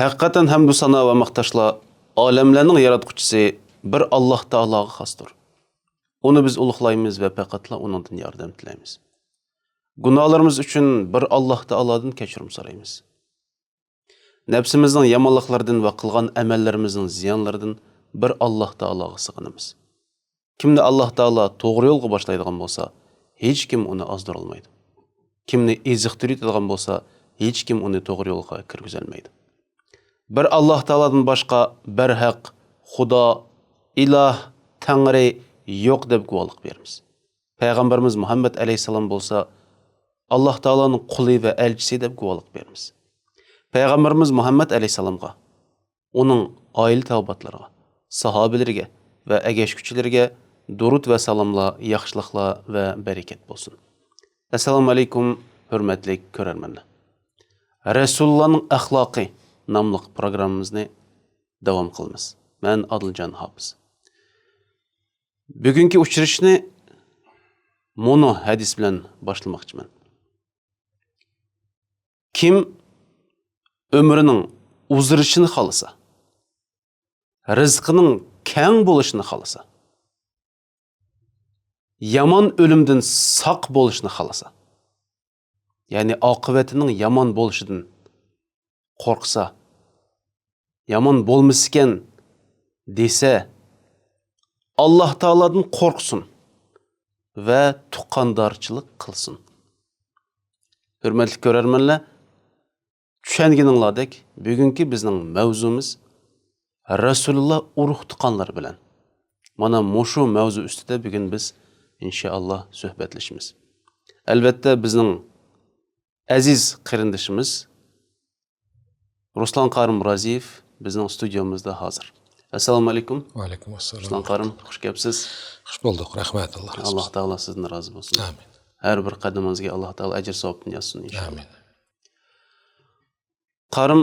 Haqiqatan hamdu sana va maqtashlar olamlarning yaratquchisi bir Alloh taologa xosdir. Uni biz ulug'laymiz va faqatla uningdan yordam tilaymiz. Gunohlarimiz uchun bir Alloh taolodan kechirim so'raymiz. Nafsimizning yomonliklaridan va qilgan amallarimizning ziyonlaridan bir Alloh taologa sig'inamiz. Kimni Alloh taolo to'g'ri yo'lga boshlaydigan bo'lsa, hech kim uni ozdira olmaydi. Kimni eziqtiradigan bo'lsa, hech kim uni to'g'ri yo'lga kirgizolmaydi. Bir Alloh taoladan boshqa bir haq, Xudo, iloh, Tangri yo'q deb guvohlik beramiz. Payg'ambarimiz Muhammad alayhisalom bo'lsa, Alloh taolaning quli va elchisi deb guvohlik beramiz. Payg'ambarimiz Muhammad alayhisalomga, uning oila tavbatlariga, sahobalariga va agashkuchilariga durud va salomlar, yaxshiliklar va barakat bo'lsin. Assalomu alaykum, hurmatli ko'rarmanlar. Rasulullohning axloqi nomli programmamizni davom qilamiz. Men Adiljon Hofiz. Bugungi uchrashishni mono hadis bilan boshlamoqchiman. Kim ömrünün uzurishini xalasa, rizqining keng bo'lishini xalasa, yomon o'limdan saq bo'lishini xalasa, ya'ni oqibatining yomon bo'lishidan qo'rqsa, yomon bo'lmasken desa, Alloh taoladan qo'rqsin va tuqqandarchilik qilsin. Hurmatli ko'rarmanlar, tushunganinglardek, bugungi bizning mavzumuz Rasululloh urug' tuqqanlar bilan. Mana mushu mavzu ustida bugun biz inshaalloh suhbatlashamiz. Albatta bizning aziz qarindishimiz Ruslan Qarim Raziyev bizning studiyamizda hozir. Assalomu alaykum. Va alaykum assalom. Ruslan Qarim, xush kelibsiz. Xush bulduk. Rahmat Allah. Alloh taolo sizdan rozi bo'lsin. Amin. Har bir qadamingizga Alloh taolo ajr savobini yozsin inshaalloh. Amin. Qarim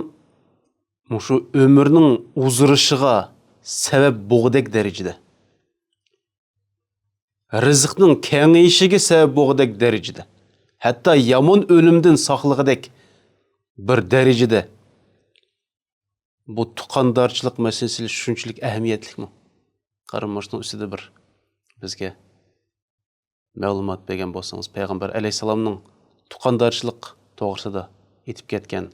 mushu ömrünün uzurishiga sabab bo'lgudek darajada, rizqning kengayishiga sabab bo'lgudek darajada, hatto yomon o'limdan saqlig'idek bir darajada bu tuqqandarchilik masalasi shunchalik ahamiyatlikmi? Qarim mushuning ustida bir bizga ma'lumot bergan bo'lsangiz, payg'ambar alayhisalomning tuqqandarchilik to'g'risida aytib ketgan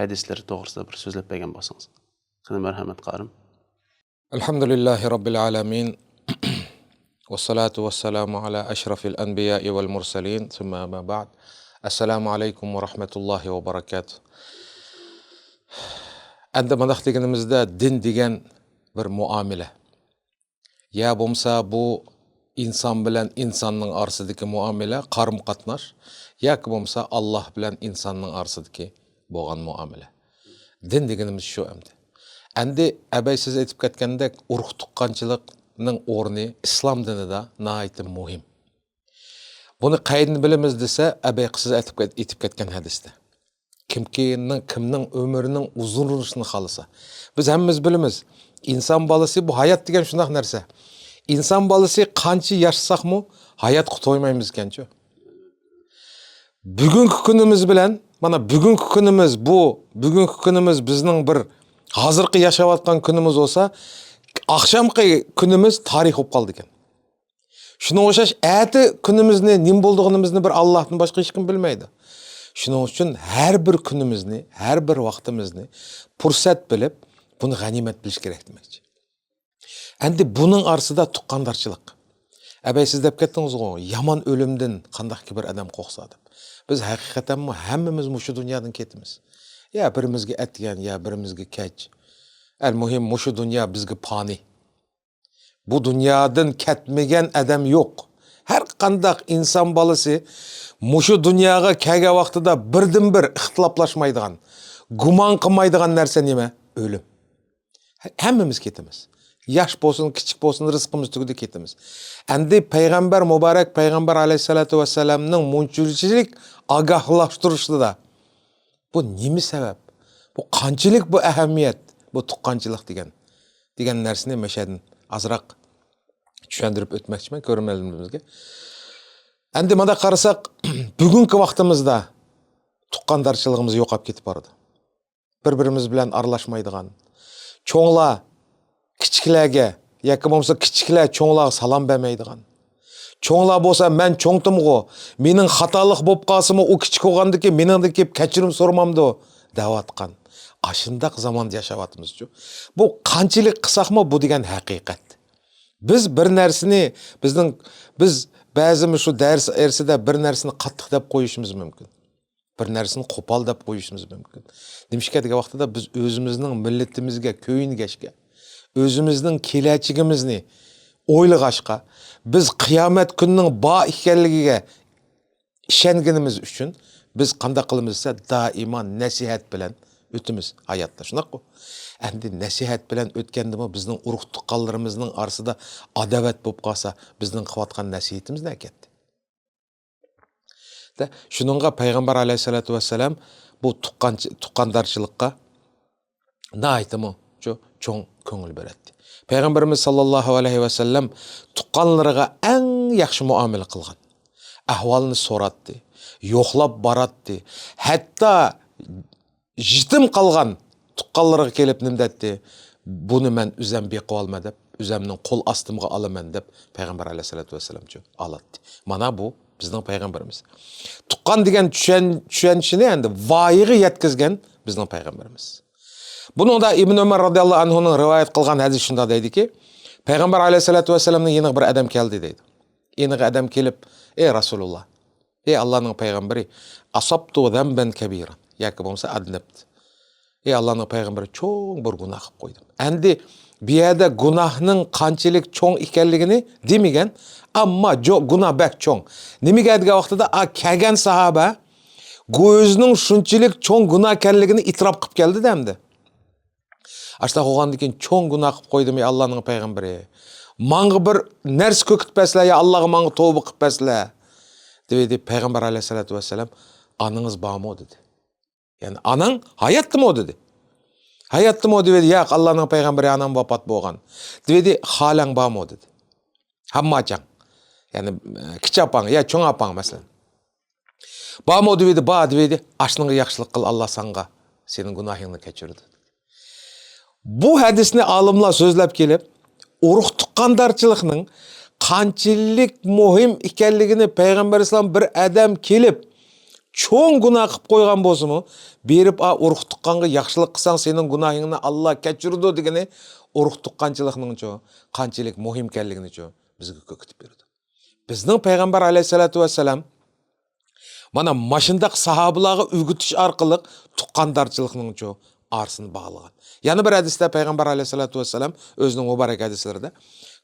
hadislar to'g'risida bir so'zlab bergan bo'lsangiz. Qani marhamat Qarim. Alhamdulillahi Rabbil alamin. Wassalatu wassalamu ala ashrafil anbiya'i wal mursalin. Thumma ma ba'd. Assalomu alaykum va rahmatullohi va barakatuh. Endi mana deganimizda din degan bir muomala. Ya bo'lsa bu inson bilan insonning orasidagi muomala, qarim-qatnash, yoki bo'lsa Alloh bilan insonning orasidagi bo'lgan muomala. Din deganimiz shu endi. Endi abay siz aytib ketgandek urug' tuqqanchilikning o'rni islom dinida nihoyat muhim. Buni qaydini bilamiz desa, abay siz aytib ketgan hadisda. Kimning ömrünün uzun bo'lishini xalasa. Biz hammamiz bilamiz. İnsan balası bu hayat degan shunday narsa. İnsan balası qancha yashasaqmi, hayot to'ymaymiz ekanchu. Bugungi kunimiz bilan, mana bugungi kunimiz bu, bugungi kunimiz bizning bir hozirgi yashayotgan kunimiz olsa, oqshomgi kunimiz tarix bo'lib qoldi ekan. Shuni o'xshash ati kunimizni, nim bo'lganimizni bir Allohdan boshqa hech kim bilmaydi. Shuning uchun har bir kunimizni, har bir vaqtimizni fursat bilib, buni g'animat bilish kerak demakchi. Endi buning orasida tuqqandarchilik. Abay siz deb ketdingiz-ku, yomon o'limdan qanday bir odam qo'rqsa deb. Biz haqiqatan hammamiz mushu dunyodan ketimiz. Ya birimizga atgan, ya birimizga kech. Al-muhim mushu dunyo bizga fani. Bu dunyodan ketmagan odam yo'q. Har qanday inson bolasi mushu dunyoga kelgan vaqtida birdan bir ixtiloflashmaydigan, gumon qilmaydigan narsa nima? O'lim. Hammamiz ketamiz. Yosh bo'lsin, kichik bo'lsin, rizqimiz tugida ketamiz. Endi payg'ambar muborak payg'ambar alayhisolatu vassalamning munchilchilik ogohlantirishida bu nima sabab? Bu qanchalik bu ahamiyat, bu tuqqanchilik degan narsani mashadin azroq tushuntirib o'tmoqchiman ko'rganlarimizga. Endi mana qarasak, bugungi vaqtimizda tuqqandarchiligimiz yo'qolib ketib boradi. bir-birimiz bilan aralashmaydigan, cho'nglar kichiklarga yoki bo'lmasa kichiklar cho'nglarga salom bermaydigan, cho'nglar bo'lsa men cho'ngtimg'u, mening xatolik bo'lib qolsimi u kichik bo'lgandiki meningdan kelib kechirim so'ramamdi deyotgan. Ashundaq zamonda yashayapmiz-ku. Bu qanchalik qilsaqmi bu degan haqiqat. Biz bir narsani biz ba'zimiz shu dars ersida bir narsani qattiq deb qo'yishimiz mumkin. Bir narsani qo'pol deb qo'yishimiz mumkin. Nimishga degan vaqtida biz o'zimizning millatimizga ko'yingashga, o'zimizning kelajagimizni o'ylag'ashqa, biz qiyomat kunining bor ekanligiga ishonganimiz uchun biz qanday qilamizsa doimo nasihat bilan o'timiz hayotda. Shunaqmi? Endi nasihat bilan o'tgandimi bizning urug' tuqqanlarimizning orasida adovat bo'lib qolsa, bizning qilayotgan nasihatimiz ne ketdi? Shuningga payg'ambar alayhisolatu vassalam bu tuqqandarchilikqa ne aytimi? Cho'ng ko'ngil beradi. Payg'ambarimiz sallallohu alayhi vasallam tuqqanlariga eng yaxshi muomala qilgan. Ahvolini so'ratdi, yo'qlab baratdi. Hatto jitim qolgan tuqqanlarga kelib nim dedi, buni men o'zim beqib olma deb, o'zimning qo'l ostimga olaman deb payg'ambar alayhisolatu vassalam oladi. Mana bu bizning payg'ambarimiz. Tuqqan degan tushunchini endi voyaga yetkazgan bizning payg'ambarimiz. Buningda Ibn Umar radhiyallohu anhuning rivoyat qilgan hadis shunda deydiki, payg'ambar alayhisolatu vassalamning yana bir odam keldi deydi. Yana odam kelib, ey Rasululloh, ey Allohning payg'ambari, asabtu zamban kabiran, yoki bo'lmasa adnabti. Ey Allohning payg'ambari, cho'ng bir gunoh qilib qo'ydim. Endi bu yerda gunohning qanchalik cho'ng ekanligini demagan, ammo gunoh bak cho'ng. Nimaga degan vaqtida kelgan sahoba o'zining shunchalik cho'ng gunoh ekanligini e'tirof qilib keldi demdi. Ashta qo'ygandan keyin cho'ng gunoh qilib qo'ydim ey Allohning payg'ambari. Menga bir narsa ko'kitpaslar ya Allohga menga tavba qilpaslar. Dedi payg'ambar alayhisolatu vassalam, anangiz bormi dedi. Yani anang hayotdimi dedi. Hayotdimi dedi. Yo'q, Allohning payg'ambari anam vafot bo'lgan. Dedi xolang bormi dedi. Hammachang. Yani kichapang ya cho'ng apang masalan. Bormi dedi, bor dedi. Ashninga yaxshilik qil, Alloh senga sening gunohingni kechirdi. Bu hadisni olimlar so'zlab kelib, urug' tuqqandarchilikning qanchalik muhim ekanligini payg'ambar islom bir odam kelib cho'ng gunoh qilib qo'ygan bo'lsa-mu, berib urug' tuqqanga yaxshilik qilsang sening gunohingni Alloh kechirdi degani urug' tuqqanchilikning qanchalik muhim ekanligini bizga ko'kitib berdi. Bizning payg'ambar alayhisolatu vassalam mana mashindaq sahobalarga o'rgatish orqali tuqqandarchilikning arsini bog'lagan. Yana bir hadisda payg'ambar alayhisolatu vassalam o'zining muborak hadislarida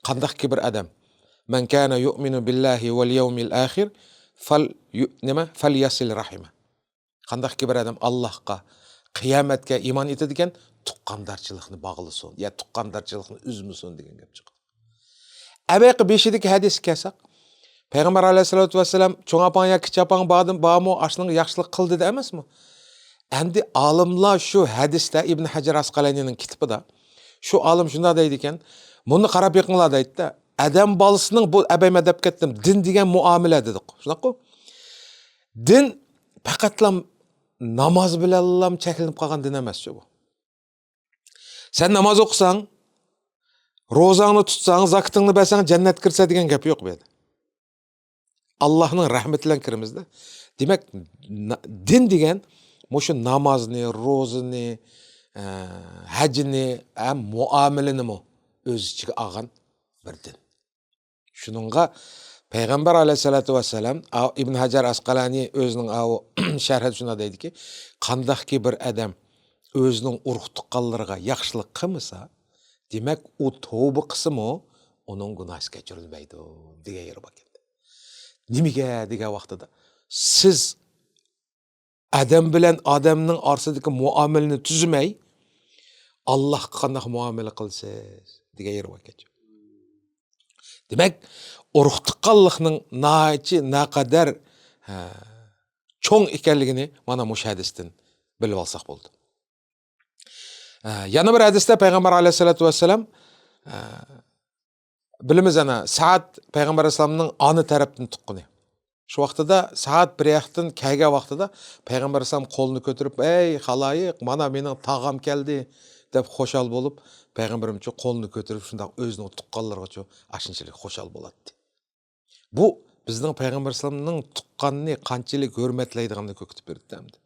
qandaqki bir odam man kana yu'minu billahi wal yawmil akhir falyasil rahima. Qandaqki bir odam Allohga, qiyomatga iymon etadigan tuqqandarchilikni bog'lasin, ya tuqqandarchilikni uzmasin degan gap chiqdi. Abayqi 5-dagi hadis kelsak, payg'ambar alayhisolatu vassalam cho'ng apang ya kichapang bormi, ashning yaxshilik qildi dedi emasmi? Endi olimlar shu hadisda Ibn Hajar Asqalanining kitobida shu olim shunda deydi ekan, buni qarab yiqinglar deydi-da, adam bolasining bu abayma deb ketdim, din degan muomala dedi. Shunaqmi? Din faqatlam namoz bilan cheklanib qolgan din emas bu. Sen namoz o'qisang, ro'zangni tutsang, zakotingni bersang jannatga kirsa degan gap yo'q bu yerda. Allohning rahmati bilan kirimizda. Demak, din degan mushu namozni, ro'zani, hajni, muomalani o'z ichiga olgan bir din. Shuningga payg'ambar alayhisolatu vassalam Ibn Hajar Asqalani o'zining sharhida shunda deydiki, qandaqki bir odam o'zining urug' tuqqanlariga yaxshilik qilmasa, demak u tavba qilsa-mu, uning gunohi kechirilmaydi degan yer bor. Nimaga degan vaqtida siz adam bilan odamning orasidagi muomalani tuzmay Allohga qanday muomala qilsiz degan yer bor. Demak, urug' tuqqanlikning naqadar cho'ng ekanligini mana bu hadisdan bilib olsak bo'ldi. Yana bir hadisda payg'ambar alayhisolatu vassalam bilimiz ana Sa'd payg'ambar islomning ona tarafdan tuqqani. Şu vaqtida saat 1-дан kelgan vaqtida payg'ambar alayhisalom qo'lini ko'tarib, "Ey xaloyiq, mana mening tog'am keldi" deb xo'shal bo'lib, payg'ambarimcha qo'lini ko'tarib shundoq o'zining tuqqanlargacha ashunchalik xo'shal bo'ladi. Bu bizning payg'ambar alayhisalomning tuqqanini qanchalik hurmatlaydiganini ko'rsatib berdi hamda.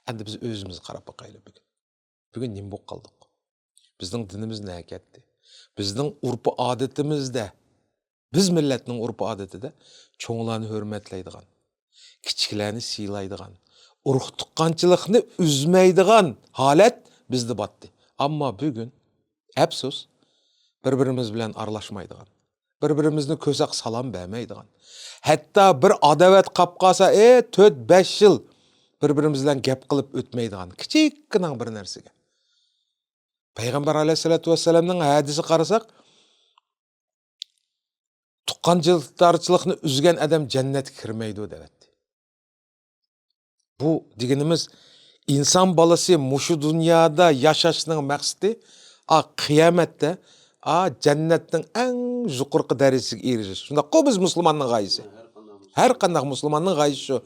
Endi biz o'zimizni qarab boqaylik bugun. Bugun nima bo'lib qoldik? Bizning dinimiz nima ketdi? Bizning urf odatimizda, biz millatning urf odatida cho'nglarni hurmatlaydigan, kichiklarni siylaydigan, urug' tuqqanchilikni uzmaydigan holat bizda botdi. Ammo bugun afsus bir-birimiz bilan aralashmaydigan, bir-birimizni ko'saq salom bermaydigan, hatto bir adovat qolib qolsa, 4-5 yil bir-birimiz bilan gap qilib o'tmaydigan kichikkina bir narsaga. Payg'ambar alayhisolatu vassalamning hadisi qarasak, tuqqanchilikni uzgan odam jannatga kirmaydi deydi. Bu deganimiz inson bolasi mushu dunyoda yashashning maqsadi qiyomatda jannatning eng yuqorqi darajasiga erishish. Shunda biz musulmonning g'oyasi. Har qanday musulmonning g'oyasi shu.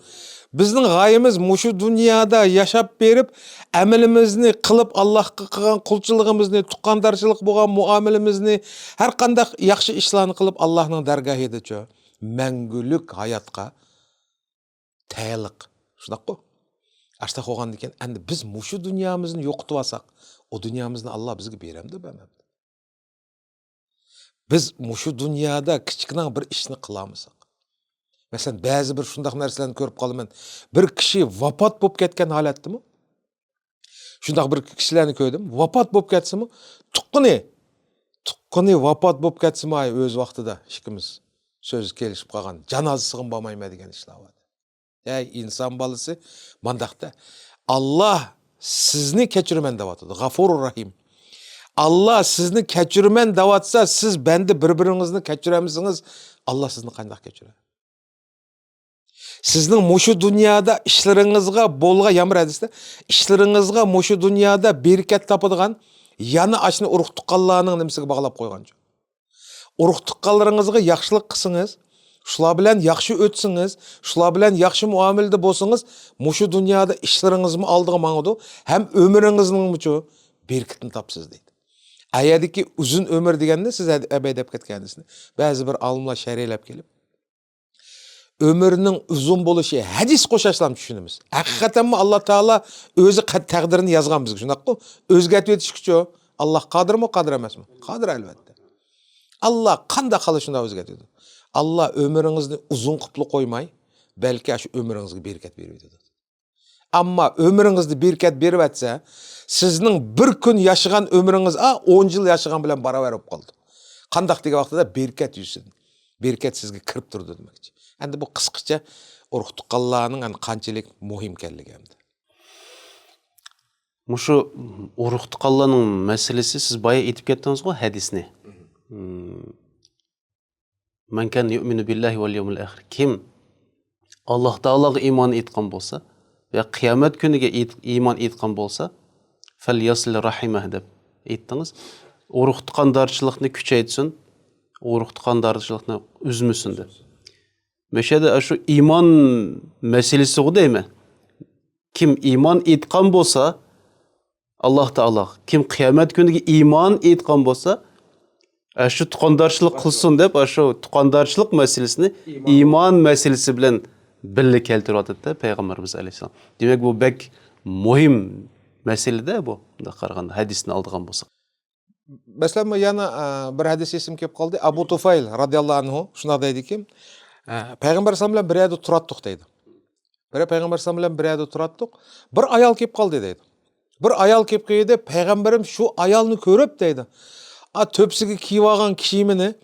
Bizning g'oyamiz mushu dunyoda yashab berib, amalimizni qilib Allohga qilgan qulchiligimizni, tuqqandarchilik bo'lgan muomalamizni, har qanday yaxshi ishlarni qilib Allohning dargohida mangulik hayotga tayyorlik. Shundaqmi? Ashta qo'ygan ekan, endi biz mushu dunyomizni yo'qotib olsak, o dunyomizni Alloh bizga beramdi bermabdi. Biz mushu dunyoda kichikna bir ishni qilamisak, masalan, ba'zi bir shundaq narsalarni ko'rib qolaman. Bir kishi vafot bo'lib ketgan holatdimi? Shundaq bir kishilarni ko'rdim. Vafot bo'lib ketsimi, tuqqani vafot bo'lib ketsimi, o'z vaqtida ikkimiz so'z kelishib qolgan, janozasiga bormayman degan ishlar bor. Ey inson bolasi, mandaqda Alloh sizni kechiraman deyotdi. G'afurur Rahim. Allah sizni kechiraman deyotsa, siz bende bir-biringizni kechiramisiz? Allah sizni qanday kechiradi? Sizning mushu dunyoda ishlaringizga bo'lgan yamir hadisda, ishlaringizga mushu dunyoda berkat topadigan yana ashni urug' tuqqanlarning nimasiga bog'lab qo'ygancha. Urug' tuqqanlaringizga yaxshilik qilsangiz, shular bilan yaxshi o'tsangiz, shular bilan yaxshi muomalada bo'lsangiz, mushu dunyoda ishlaringizni oldiga mang'idi, ham umringizning mucho berkatini topsiz deydi. Ayadiki uzun ömür deganda siz abay deb ketganingizni ba'zi bir olimlar sharhlab kelib, ömürning uzun bo'lishi hadis qo'shashlarni tushunamiz. Haqiqatanmi Alloh taolo o'zi taqdirini yozgan bizga, shundaqmi? O'zgartib etishkicha Alloh qodirmi, qodir emasmi? Qodir albatta. Alloh qanday qilish shunday o'zgartadi. Alloh ömrüngizni uzun qilib qo'ymay, balki shu ömrüngizga berkat beradi. Ammo ömrüngizni berkat berib atsa, sizning bir kun yaşagan ömrüngiz 10 yil yaşagan bilan barobar bo'lib qoldi. Qandaq degan vaqtida berkat yusin. Berkat sizga kirib turdi demoqchi. Endi bu qisqacha urug' tuqqanlarning qanchalik muhim ekanligi hamda. Mushu urug' tuqqanlarning masalasi siz boya aytib ketdingiz-ku hadisni. Man kan yu'minu billahi wal yawmil akhir. Kim Alloh taologa iymon etgan bo'lsa va qiyomat kuniga iymon etgan bo'lsa, falyasil rahimah deb aytdingiz. Urug' tuqqandarchilikni kuchaytsin, urug' tuqqandarchilikni uzmasin deb. Meşede şu iman meselesi o değil mi? Kim iman etkan bolsa Allah Teala, kim kıyamet günü iman etkan bolsa şu tukandarçılık kılsın deyip şu tukandarçılık meselesini iman meselesi bilen birlik keltiriyordu da Peygamberimiz Aleyhisselam. Demek bu bek muhim mesele de bu. Qaraganda hadisini aldığan bolsa. Mesela yana bir hadis isim kelib qoldi. Abu Tufayl radhiyallohu anhu shuna deydi ki, Peygamber sallam bilan bir yerda turatdik deydi. Peygamber sallam bilan bir yerda turatdik. Bir ayol kelib qoldi deydi. Bir ayol kelib keldi, Peygamberim şu ayolni ko'rib deydi. Töpsiga kiyib olgan kiyimini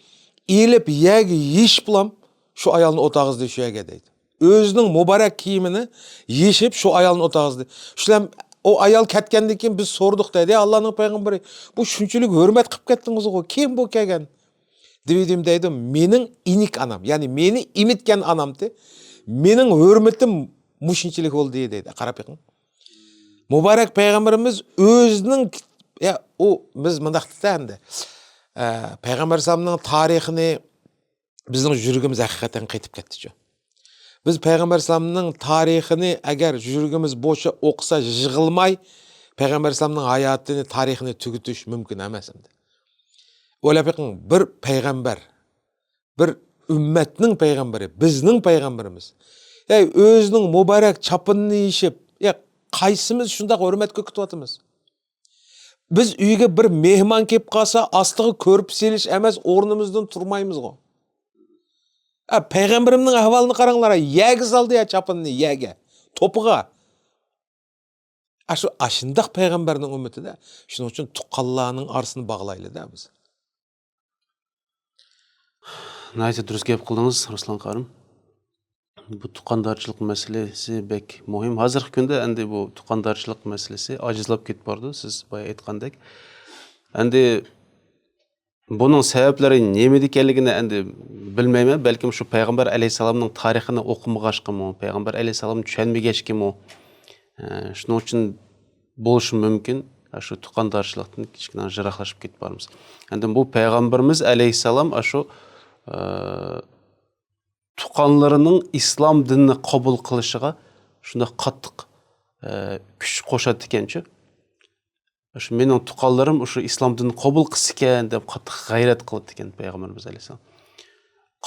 elib yegi yeyish bilan şu ayolni o'tag'izdi shu yerga deydi. O'zining muborak kiyimini yeyishib şu ayolni o'tag'izdi. Shular o ayol ketgandan keyin biz so'rdik deydi. Allohning payg'ambari, bu shunchalik hurmat qilib ketdingiz-ku, kim bu kelgan? Dedim deydi, mening inik anam, ya'ni meni imitgan anamdi. Mening hurmatim mushunchalik bo'ldi deydi. Qarab yiqing. Muborak payg'ambarimiz o'zining o biz mundaqda endi payg'ambar sallamning tarixini bizning yuragimiz haqiqatan qaytib ketdi-ku. Biz Peygamber İslam'ның tarixini eğer жүргіміз boşa оқса жығылмай, Peygamber İslam'ның hayatını, tarixini tüketiş mümkün emas. Ойлап bakın, bir peygamber, bir ümmetning peygamberi, bizning peygamberimiz. Özünün mübarek çapını işip, qaysimiz şundaq hürmetke kütüvatımız. Biz uyga bir mehman kelip qalsa, astığı körüp seliş emas, ornumuzdan turmaymiz go. Peygamberimning ahvalini qaranglar, yegi saldı ya çapını, yegi, topuğa. Şu aşındaq peygamberning ümmeti de, şunun için tuqqallarning arsını bağlaylı da biz. Nayta dürüst gep qıldınız, Ruslan Qarım. Bu tuqqandarçılık meselesi bek muhim. Hazırkı günde endi bu tuqqandarçılık meselesi acizlap ketip bardı, siz baya aytqandek. Endi bunun sebepleri nemede ekanligini endi bilmeymen, belki şu Peygamber Aleyhisselam'ның tarixini okumagaçkımı, Peygamber Aleyhisselam'ı düşenmegechkimi, şunun için boluşu mümkün. Şu tuqqandarçılıktın kichkina jıraqlaşıp ketip barmız. Endi bu Peygamberimiz Aleyhisselam şu tuqqanlarının İslam dinini kabul kılışıga şunda qattiq kuch qo'shadi ekanchi. Şu mening tuqqanlarim şu İslam dinini kabul qilsa ekan deb qattiq g'ayrat qiladi ekan Peygamberimiz alayhisalom.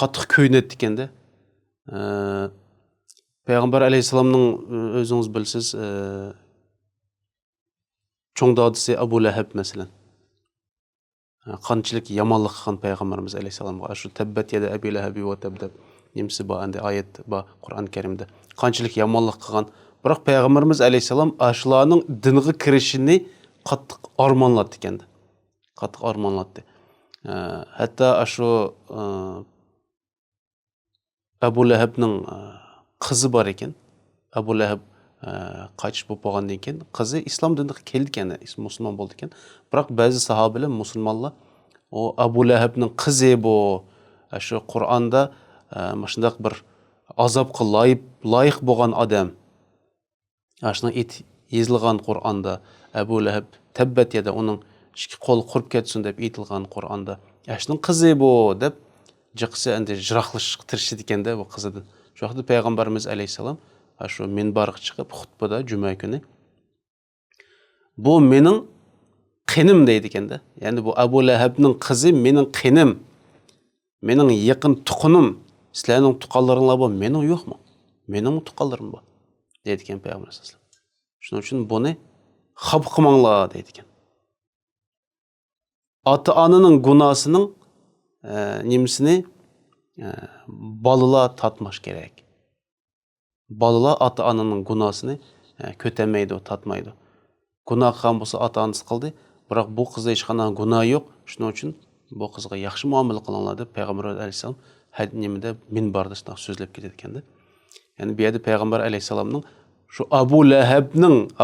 Qattiq ko'ynadi ekanda. Peygamber alayhisalomning o'zingiz bilsiz cho'ng dadisi Abu Lahab masalan. Qanchalik yomonlik qilgan Peygamberimiz alayhisalomga shu tabbat yada Abi Lahabi va tab deb nimsi bor endi oyat bor Qur'on Karimda. Qanchalik yomonlik qilgan. Biroq Peygamberimiz alayhisalom ashlarning dinga kirishini qattiq armonladi ekanda. Qattiq armonladi. Hatta shu Abu Lahabning qizi bor ekan. Abu Lahab qaçış bo'lib qolgandan keyin qizi islom diniga keldi ekan, musulmon bo'ldi ekan. Biroq ba'zi sahobalar, musulmonlar o Abu Lahabning qizi bu shu Qur'onda shundaq bir azobga loyiq bo'lgan odam. Ashuna yozilgan Qur'onda Abu Lahab tabbat yada uning ikki qo'li qurib ketsin deb aytilgan Qur'onda. Ashning qizi bu deb jiqsi endi jiraqlashga tirishdi ekanda bu qizidan. Shu vaqtda Peygamberimiz alayhisalom şu minbarga chiqib xutbada juma kuni bu mening qinim deydi ekanda. Ya'ni bu Abu Lahabning qizi mening qinim, mening yaqin tuqunim. Sizlarning tuqqanlaringlar bor, mening yo'qmi? Mening tuqqanlarim bor deydi ekan Peygamber sallallohu alayhi vasallam. Shuning uchun buni xaf qilmanglar deydi ekan. Ota-onaning gunohsining nimasini bolalar tatmash kerak. Balalar ata-ananın günahını kötemeydi, tatmaydı. Günah qilgan bo'lsa ata-anası qildi, biroq bu qizda hech qanday gunoh yo'q. Shuning uchun bu qizga yaxshi muomala qilinglar deb Payg'ambar alayhisalom hadnimida minbarda shunday so'zlab ketadi ekanda. Ya'ni bu yerda Payg'ambar alayhisalomning shu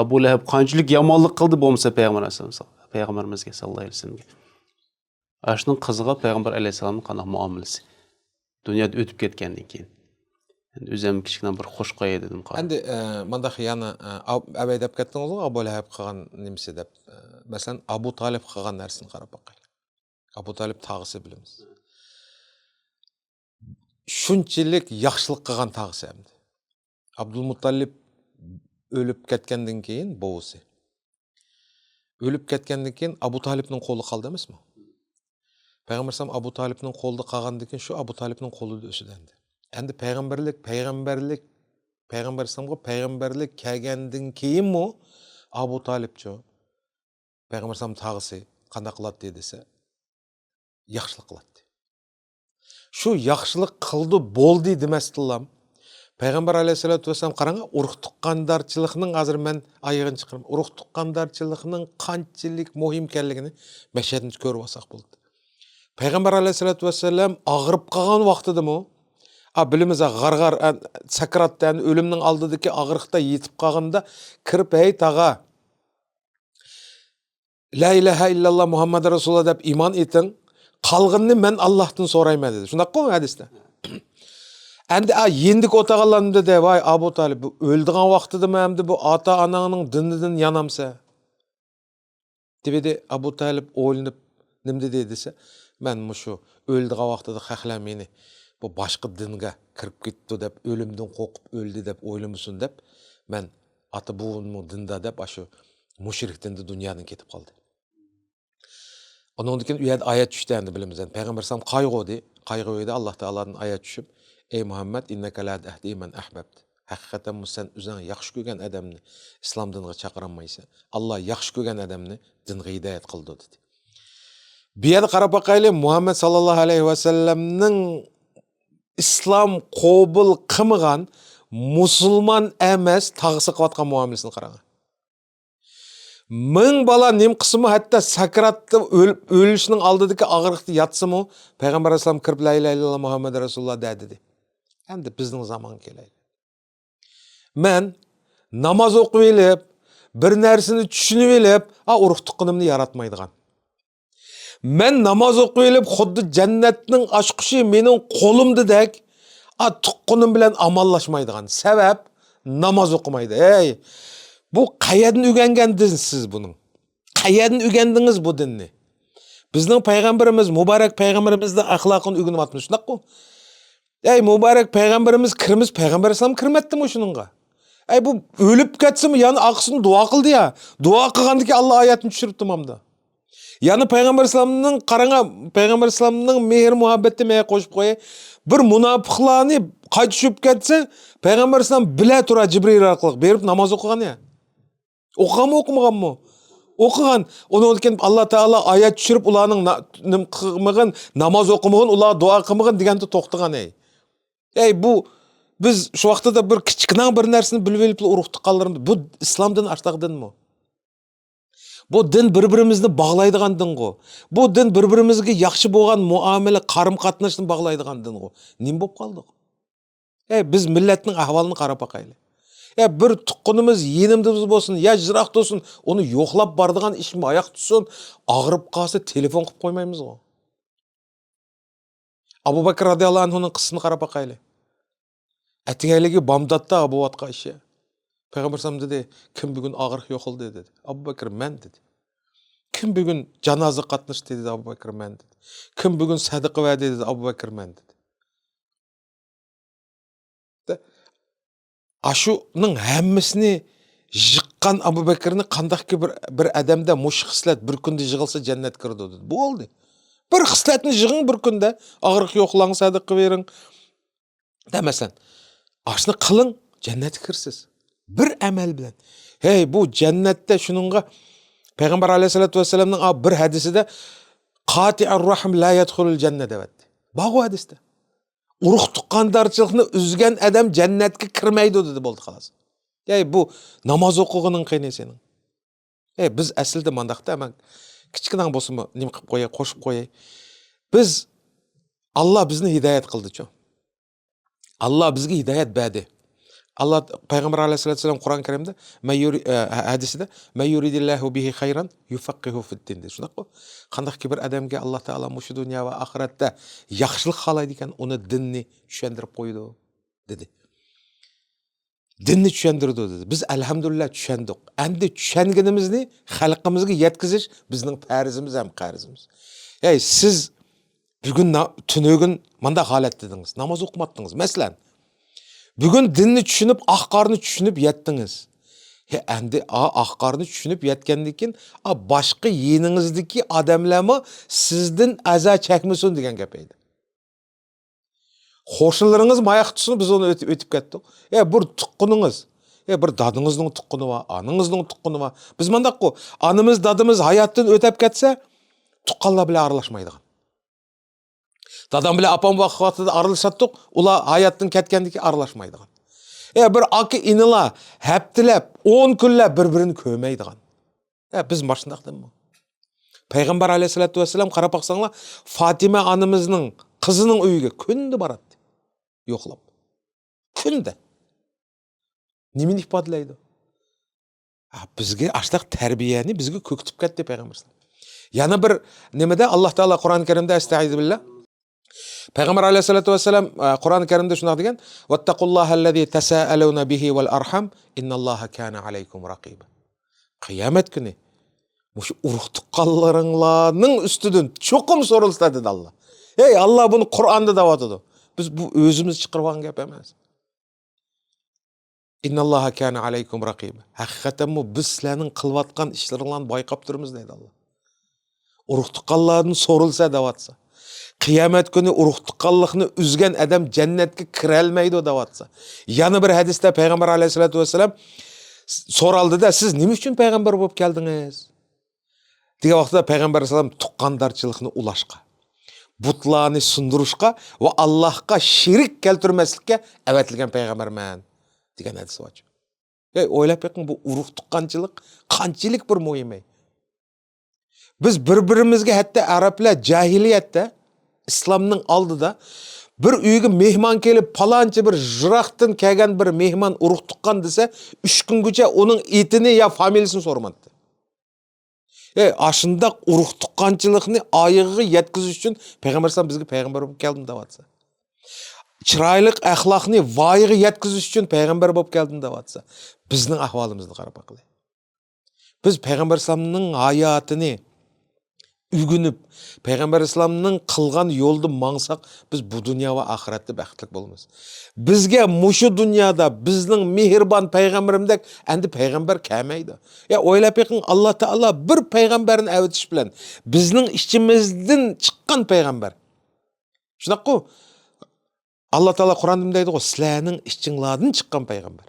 Abu Lahab qanchalik yomonlik qildi bo'lmasa Payg'ambarimizga sallallohu alayhi vasallamga. Ashning qiziga Payg'ambar alayhisalomning qanday muomalasi dunyoda o'tib ketgandan keyin özüm kichkina bir qo'sh qo'yay dedim. Endi mandaq yana abay deb ketdingiz o Abu Lahab qilgan nimasi deb. Masalan, Abu Talib qilgan narsani qarab boqaylik. Abu Talib tag'isi bilamiz. Shunchalik yaxshilik qilgan tag'isi hamdi. Abdul Muttallib o'lib ketgandan keyin bo'g'isi. O'lib ketgandan keyin Abu Talibning qo'li qoldi emasmi? Payg'ambar sallam Abu Talibning qo'lida qolgandan keyin shu Abu Talibning qo'lida o'sidi. Endi Peygamber İslam'a peygamberlik kelgandan keyin mi Abu Talibço Peygamber İslam tağısı qanday qiladi desa yaxshilik qiladi. Shu yaxshilik qildi bo'ldi demasdilar. Peygamber Aleyhisselatü Vesselam qarang, urug' tuqqandarchilikning hozir men oyog'ini chiqaraman. Urug' tuqqandarchilikning qanchalik muhim ekanligini mashhadni ko'rib olsak bo'ldi. Peygamber Aleyhisselatü Vesselam og'rib qolgan vaqtidami bilimiz g'arg'ar sakratdan ölümning oldidagi og'riqda yetib qolganda kirib hey tağa La ilaha illallah Muhammed Resulullah deb iman eting, qolganini men Allohdan so'rayman dedi. Shundaq-ku hadisda. Endi yendik o'tag'anlarni dedi, voy Abu Talib o'ldigan vaqtida hamda bu ota-onaning dinidan yanamsa. Debedi Abu Talib o'ylanib nimda dedi desa, men mushu o'ldigan vaqtida xahla meni bu башқа дінге кіріп кетті деп, өлімден қорқып өлді деп ойламасын деп, мен ата буыным дінда деп ашу мушрик дінді дүниядан кетіп қалды. Onun için uyad ayet düştüğünü bilimiz. Yani Peygamber sallam kaygıydı. Allah Teala'nın ayet düşüp, ey Muhammed inneke la tehdi men ahbabta. Hakikaten sen üzerine yaxşı görgen adamını İslam dinine çağıramaysa, Allah yaxşı görgen adamını dinge hidayet kıldı dedi. Bir yerde qarab bakaylı Muhammed sallallahu aleyhi ve sellem'nin İslam qabul qılmagan musulman emas tağısı qıvatqan muamelesini qaragan. Мың бала нем қысымы, hatta sakratты өлішінің алдыдaki ağırlıқты yatсымы, Peygamber Aleyhisselam kırıp la ilahe illallah Muhammed Resulullah dedi. Hem de bizden zaman keleyli. Men namaz okup elip, bir nersini düşünüp elip, uruq tuqqınımını yaratmaydıgan. Men namaz okup elip, xuddi cennetinin aşkışı menin kolumdu dek, tuqqınım bilen amallaşmaydıgan. Sebep namaz okumaydı. Ey! Bu qayerden öğrengen dinsiz bunun. Qayerden öğrendiniz bu dinni? Bizning peygamberimiz, mübarek peygamberimizden ahlakını öğrenip atmış. Ey mübarek peygamberimiz kirimiz, peygamber islam kirmetdi mi şununla? Ey bu ölüp ketsin mi? Yani akısını dua kıldı ya. Dua kılgandı ki Allah ayetini düşürüp tamamda. Yani peygamber islamının qaranga, peygamber islamının mehir muhabbeti meye koşup koyu. Bir münafıklarını kayıt düşüp ketse, peygamber islam bile tura Cibril arkalık berip namaz okugan ya. Okugan mı okumagan mı? Okugan. Onu için Allah Teala ayet düşürüp ulanın kılmağın, namaz okumağın, ula dua kılmağın digende toqtıgan ey. Ey bu biz şu vaqtda da bir kichiknan bir narsani bilib elip uruqti qaldırımdı. Bu İslam dini aştaq din mi? Bu din bir-birimizni bağlaydigan din go. Bu din bir-birimizga yaxshi bo'lgan muomala, qarım-qatnashni bağlaydigan din go. Nim bo'lib qoldik? Ey biz millatning ahvolini qarab baqayli. Ya bir tuqqunimiz yenimimiz bo'lsin, ya jiroq bo'lsin, onu yo'qlab bordigan ishmi oyoq tutsin, og'rib qolsa telefon qilib qo'ymaymiz go. Abu Bakr radhiyallohu anhuning qissasini qarab baqayli. Atigayligi Bamdatda Abu Vatqa ishi. Peygamber sallam dedi, kim bugün ağır yo'qildi dedi. Abu Bakr men dedi. Kim bugün janoza qatnashdi dedi Abu Bakr men dedi. Kim bugün sadaqa verdi dedi Abu Bakr men dedi. Aşuning hammasini jiqqan Abu Bakrni qandaqki bir adamda mush xislat bir kunda yig'ilsa jannat kirdi dedi. Bu oldu. Bir xislatni yig'ing bir kunda, og'riq yo'qlang, sadaqa bering. Demasan, ashni qiling, jannatga kirsiz. Bir amel bilen. Hey bu cennette şununla Peygamber Aleyhisselatü Vesselam'ın bir hadisinde qati'ur rahim la yedhulul cennet evet. Bak o hadiste. Uruq tuqqandarçılıqni üzgen adam cennetke kirmeydi dedi boldu xalas. Hey bu namaz okuğunun qiyni senin. Hey biz aslida mandaqda hemen kichkinan bo'lsinmi nim qilib qo'yay, qo'shib qo'yay. Biz Allah bizni hidayet qildi cho. Allah bizga hidayet berdi. Allah Peygamber Aleyhisselatü Vesselam Kur'an-ı Kerim'de hadisinde "Men yuridillahu bihi hayran yufaqqihu fid-din" dedi. Şunaq o. Qandaq ki bir adamga Allah Taala mush dünya va ahiratda yaxshilik xohlaydi ekan, uni dinni tushuntirib qo'ydi dedi. Dinni tushuntirdi dedi. Biz alhamdulillah tushundik. Endi tushunganimizni xalqimizga yetkazish bizning farzimiz ham qarzimiz. Ey siz bugun tunugün manda holat dedingiz. Namoz o'qimadingiz. Masalan, bugün dinni tushunib, ahqarni tushunib yetdingiz. Endi ahqarni tushunib yetgandan keyin boshqa yeningizdagi odamlarmi sizdan aza chekmasin degan gap edi. Qo'shnilaringiz mayoq tutsin, biz onu o'tib ketdik. Bir tuqqunungiz, bir dadingizning tuqquni va aningizning tuqquni va biz mandaq-ku, animiz, dadimiz hayotdan o'tib ketsa, tuqqanlar bilan aralashmaydigan. Dadam bilan apam vaqtida aralashdik, ular hayotdan ketgandiki aralashmaydigan. Bir aka inilar haftalab 10 kunlab bir-birini ko'rmaydigan. Biz mashundaqdimi? Peygamber Aleyhisselatü Vesselam qarab baqsanglar, Fatima anamizning qizining uyiga kunda boradi. Yo'qlab. Kunda. Nimani ifodalaydi? Bizga ashtaq tarbiyani bizga ko'kitib ketdi Peygamber. Yana bir nimada Alloh taolo Qur'on-i Karimda estaizu billah Peygamber Aleyhisselatü Vesselam Kur'an-ı Kerim'de şuna diyen "Vettakullahellezî tesâelûne bihi vel arham innallâhe kâne aleykum rakîbe." Kıyamet günü muş uruq tuqqanlarınlarning üstüdün çokum sorulsa dedi Allah. Hey Allah bunu Kur'an'da davatıdı. Biz bu özümüz çıqırып algan gap emas. İnnalloha kana alaykum raqib. Haqiqatan bu biz sizlarning qilayotgan ishlaringlarni bayqab turibmiz deydi Alloh. Urug' tuqqanlardan so'rilsa deyapti. Qiyomat kuni urug' tuqqanlikni uzgan odam jannatga kira olmaydi deyapti. Yana bir hadisda payg'ambar alayhisolatu vasallam so'raldida, siz nima uchun payg'ambar bo'lib keldingiz? Degan vaqtda payg'ambar alayhisalom tuqqandarchilikni ulashqa, butlarni sundurishqa va Allohga shirik keltirmaslikka avatilgan payg'ambarman degan hadis bor. O'ylab beqing, bu urug' tuqqanchilik qanchalik bir muhim. Biz bir-birimizga hatto arablar jahiliyatda islomning oldida bir uyga mehmon kelib, palonchi bir jiroqdan kelgan bir mehmon urug' tuqqan desa, 3 kungacha uning etini ya familiyasini so'ramadi. Aşındaq urug' tuqqanchilikni oyig'iga yetkazish uchun payg'ambar sollallohu bizga payg'ambar bo'lib keldim deyapti. Chiroyli axloqni voyaga yetkazish uchun payg'ambar bo'lib keldim deyapti. Bizning ahvolimizni qarab baqilay. Biz payg'ambar sollallohning hayotini ügünüp, Peygamber İslam'nın kılgan yolda mansaq, biz bu dünya ve ahirette baxtlik bolmaz. Bizge muşu dünyada bizning mehriban peygamberimdek endi peygamber kelmeydi. Ya oylap bakın, Allah Teala bir peygamberin evetiş bilen bizning içimizden çıkan peygamber. Şunaqo Allah Teala Kur'an'da deydi o, sizlarning içinglardan çıkan peygamber.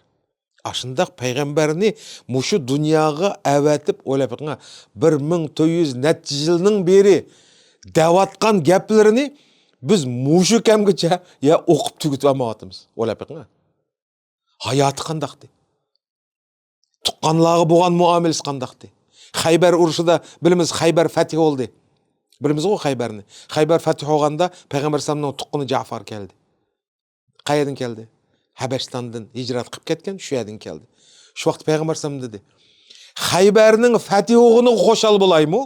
Aşındaq peygamberini muşu dünyaga evetip oylap bakın, 1400 neçe yılның beri davatkan gaplerini biz muşu kemgiçe ya okup tügütüp almayatımız. Oylap bakın. Hayatı qandaqdı? Tuqqanlığı boğan muamelesi qandaqdı? Xaybar uruşuda bilimiz Xaybar fetih oldu. Bilimiz o Xaybarni. Xaybar fetih olganda Peygamber sallallahu tuqqunu Ja'far geldi. Qayerden geldi? Habeşistan'dan hicrat qilib ketken şu yerden geldi. Şu vaqt Peygamber sallallahu dedi. Xaybarning fetih olgunu qo'shal bo'laymi?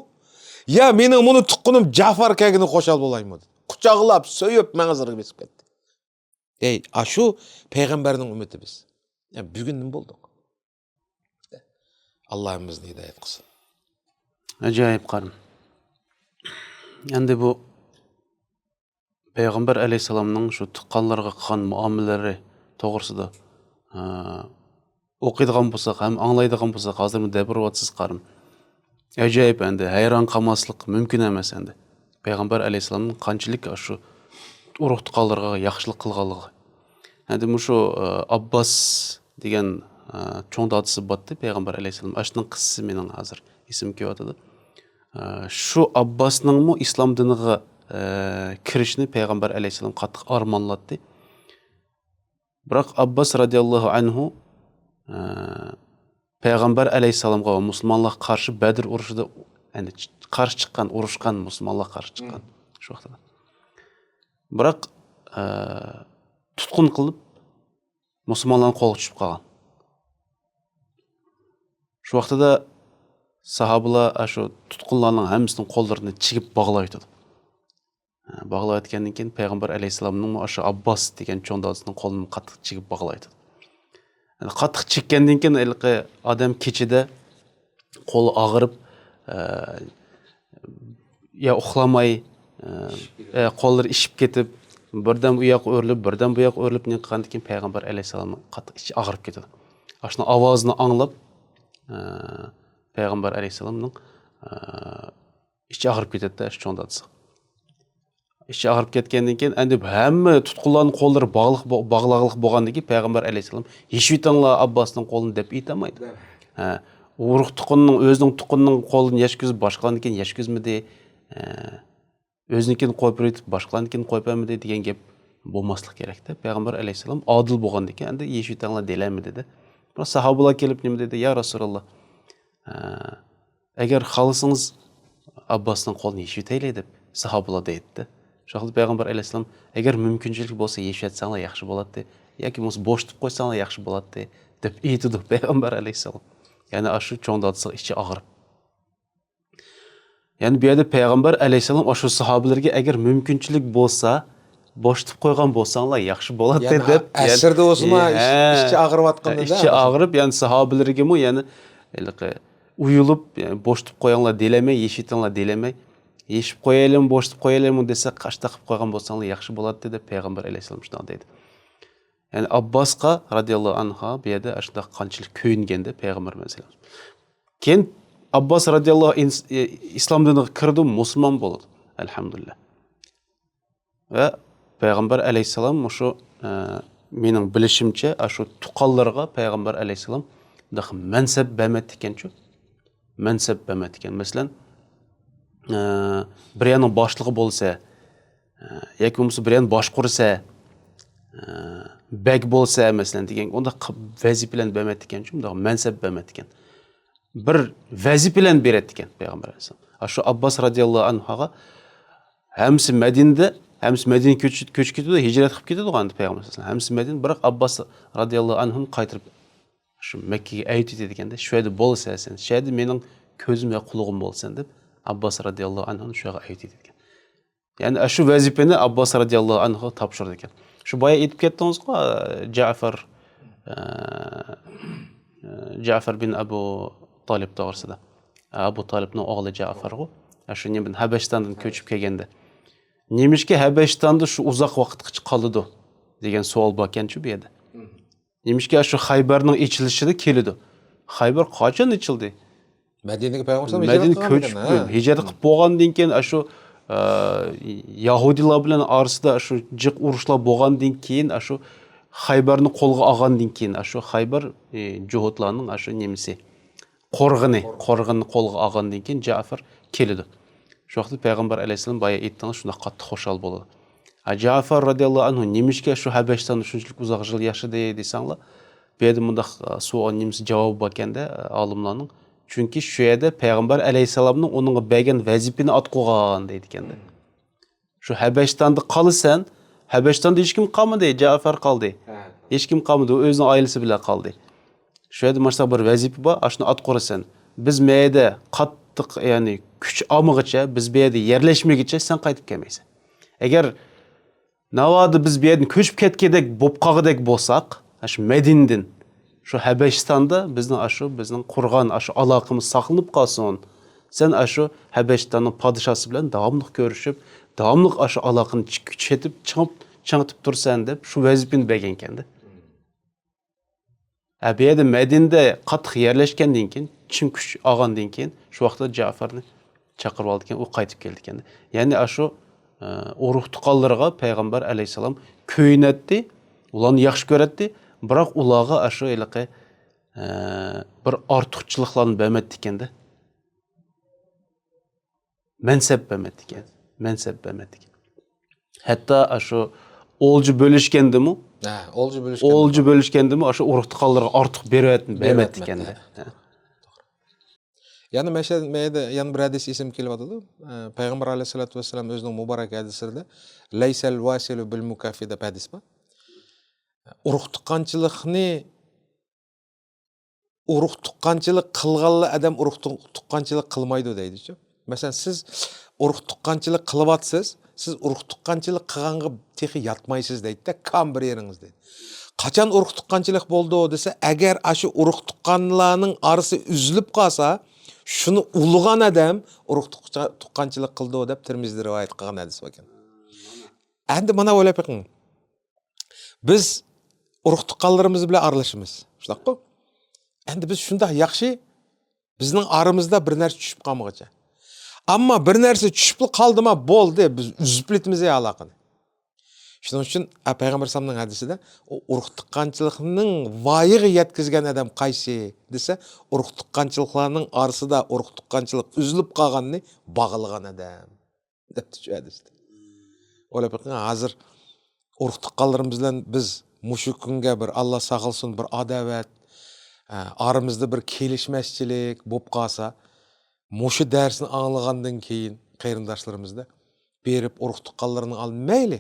Ya mening bunu tuqqunum Ja'far kelgini qo'shal bo'laymi? Quchoqlab, so'yib mang'izirga besib ketdi. Aşu peygamberning ümmeti biz. Ya bugün nima bo'ldik? Allah'ımız hidayet qilsin. Acayip qarım. Endi bu Peygamber aleyhisselamның şu tuqqanlarga qilgan muomalalari to'g'risida o'qiydigan bo'lsak ham anglaydigan bo'lsak, hozir dabirib o'tsiz qarım. Acayip endi hayron qolmaslik mumkin emas endi. Peygamber aleyhisselamның qanchalik shu urug' tuqqanlarga yaxshilik qilganligi. Endi şu Abbas degan cho'ng dadisi botdi Peygamber aleyhisselam. Ashning qissasi mening hozir esim kelyotdi. Şu Abbasningmi islom diniga kirishni Peygamber aleyhisselam qattiq armonlatdi. Biroq Abbas radiyallahu anhu Peygamber aleyhisselamga ve musulmonlar qarshi Badr urushida endi qarshi chiqqan, urushgan musulmonlar qarshi chiqqan shu vaqtda. Biroq tutqun qilib musulmonlarning qo'liga tushib qolgan. Shu vaqtda sahobalar shu tutqunlarning hammasini qo'llarini chigib bog'laydi. Bağlayotgandan keyin Peygamber aleyhisselamning o'sha Abbas degan cho'ng dadasining qo'lini qattiq chigib bog'laydi. Qattiq chekkandan keyin ilqi odam kechida qo'li og'rib ya uxlamay qo'llari ishib ketib, birdan u yoq o'rilib, birdan bu yoq o'rilib qilgandan keyin Peygamber aleyhisselam qattiq ichi og'rib ketadi. Ashuni ovozini anglab Peygamber aleyhisselamning ichi og'rib ketadi shu cho'ng dadasi. İşi ağırıp ketkendan keyin endi hamma tutqunlarning qo'llari bog'liq bo'lgandan keyin Peygamber aleyhisselam hechvitanlar Abbasning qo'lini deb aytolmaydi. Urug' tuqqunning o'zining tuqqunning qo'lini yashkizib boshqalardan keyin yashkizmidi, o'zinikini qo'yib o'tib boshqalardan keyin qo'yib bermidi degan gap bo'lmaslik kerak-da. Peygamber aleyhisselam adil bo'lgandan keyin endi hechvitanlar delamidi dedi. Biroq sahobalar kelib nima dedi? Ya Rasululloh, agar xohlasangiz Abbasning qo'lini yechitaylik deb sahobalar deydi. Şahlı Peygamber aleyhisselam eğer mümkünçilik bolsa yeşetsanglar yaxshi bo'ladi yoki bo'lsa bo'sh tutib qo'ysanglar yaxshi bo'ladi deb aytdi Peygamber aleyhisselam. Yani aşı cho'ng dadasi ichi og'rib. Yani bu yerda Peygamber aleyhisselam aşı sahobalarga eğer mümkünçilik bolsa bo'sh tutib qo'ygan bo'lsanglar yaxshi bo'ladi deb. Asrda o'sma ichi og'ribatganda ichi og'rib, yani sahobalarga mu yani uyulib bo'sh tutib qo'yinglar delemay, yeshitinglar delemay ешіп қоялым, бошытып қоялым десе, қашта қып қойған болсаңыз yaxshi болады деді пайғамбар алейхиссалам шұнақ дейді. Yani Abbasқа радиаллаху анха беді ашында қаншылық күйінгенде пайғамбар мәселе. Кен Аббас радиаллаху ислам дініне кірді, мұсылман болды. Әлхамдулилlah. Ve Peygamber aleyhisselam şu mening bilishimcha shu tuqqanlarga Peygamber aleyhisselam dahi mansab bermet ekan şu. Mansab bermet ekan. Masalan, bir yerning boshlig'i bo'lsa, yoki bo'lmasa bir yerni boshqursa, bek bo'lsa masalan degan, unda vazifalarni bermet ekan şu, dahi mansab bermet ekan. Bir vazifalarni beradi ekan Peygamber aleyhisselam. Şu Abbas radiyallahu anhuga hamsi Madinada Həmsi Mədinə köçüb ketdi, hicrət qılıb ketdi oğandı Peyğəmbər sallallahu əleyhi və səlləm. Həmsi Mədinə bırak Abbas radiyallahu anhun qaytırıb şu Məkkəyə əyit edigəndə şöyle bolsa sən, şöyle mənim közüm və qulağım bolsan deb Abbas radiyallahu anhun şoğa əyit edigən. Yəni şu vəzifəni Abbas radiyallahu anhu tapşırdı ekan. Şu baya etib ketdiniz qo Ja'far bin Abu Talib to'g'risida. Abu Talibning o'g'li Ja'far qo. Şu nemin Habeşistandan köçüb kelgəndə Nemişke Habeşistan'da şu uzak vakit kalıdı degen sual bakan şu bir yerde. Nemişke şu Hayber'nin içilişi de kelidi. Hayber kaçan içildi? Medine'ye Peygamber sallallahu Medine köçüp hicret qılıp bolgandan keyin şu Yahudilar bilan arasida şu jiq urushlar bolgandan keyin şu Hayber'ni qo'lga olgandan keyin şu Hayber Juhudlarning şu nemisi qo'rg'ini qo'lga olgandan keyin Ja'far kelidi. Şu vaqtda Peygamber aleyhisselam baya aytdingiz, shunda qattiq xo'shal bo'ldi. Ja'far radiyallahu anhu nemishga shu Habashdan shunchalik uzoq yil yashadi desanglar, bu yerda bundaq savol nemisi javob bo'lganda olimlarning, chunki shu yerda Peygamber aleyhisselamning uningga bergan vazifani atqo'gan deydi ekanda. Shu Habashda qolsan, Habashda hech kim qolmadi, Ja'far qoldi. Hech kim qolmadi, o'zining oilasi bilan qoldi. Shu yerda mana bir vazifa bor, shuni atqo'rasan. Biz mayda yani kuch olmag'icha, biz bu yerda yerlashmagicha sen qaytib kelmaysan. Agar navoda biz bu yerdan ko'chib ketgandek bo'lib qolgandek bo'lsak, shu Madinadan shu Habashistonda bizning qurgan shu aloqamiz saqlanib qolsin. Sen shu Habashistonning podshosi bilan davomli ko'rishib, davomli shu aloqani kuchaytirib, changitib tursan deb shu vazifani bergan ekanda. Bu yerda Madinada qattiq yerlashgandan keyin, chin kuch olgandan keyin shu vaqtda Ja'farni chaqirib oldi ekan, u qaytib keldi ekan. Ya'ni shu urug' tuqqanlarga Payg'ambar alayhisalom ko'ynatdi, ularni yaxshi ko'ratdi, biroq ularga shu iliqi bir ortiqchiliklarni bermadi ekanda. Mansab bermadi ekan. Mansab bermadi ekan. Hatto shu olju bo'lishgandimi? Olju bo'lishgandimi, shu urug' tuqqanlarga ortiq bermadi ekanda. Yani meşede yan bir hadis isim kelyapti. Peygamber aleyhissalatu vesselam özünün mübarek hadisinde "Leysel vasilu bil mukafi" deb hadis bor. Urug' tuqqanchilik qilganlar adam urug' tuqqanchilik qilmaydi deydi-chi. Masalan, siz urug' tuqqanchilik qilyapsiz, siz urug' tuqqanchilik qilganga texi yatmaysiz deydi-da, kam bir yeringiz deydi. Qachon urug' tuqqanchilik bo'ldi desa, agar shu urug' tuqqanlarning arası üzülüp qolsa, şunu ulugan adam urug' tuqqanchilik qildi deb Tirmizida rivoyat qilgan hadis ekan. Endi mana o'ylab bakın. Biz urug' tuqqanlarimiz bilan aralashamiz. Shunaqmi? Endi biz shunda yaxshi bizning aramizda bir narsa tushib qolmaguncha. Ammo bir narsa tushib qoldimi bo'ldi, biz uzib ketamiz aloqani. Shuning uchun Payg'ambar sallallohu hadisida urug' tuqqanchilikning voyiga yetkazgan adam qaysi desa, urug' tuqqanchiliklarning orasida urug' tuqqanchilik uzilib qolganini bog'lagan adam debdi shu hadisda. O'ylab bakın, hozir urug' tuqqanlarimiz bilan biz mushu kunga bir Alloh saqlasin bir adavat, aramızda bir kelishmaschilik bo'lib qolsa, mushu darsni anglagandan keyin qarindoshlarimizni berib urug' tuqqanlarni mayli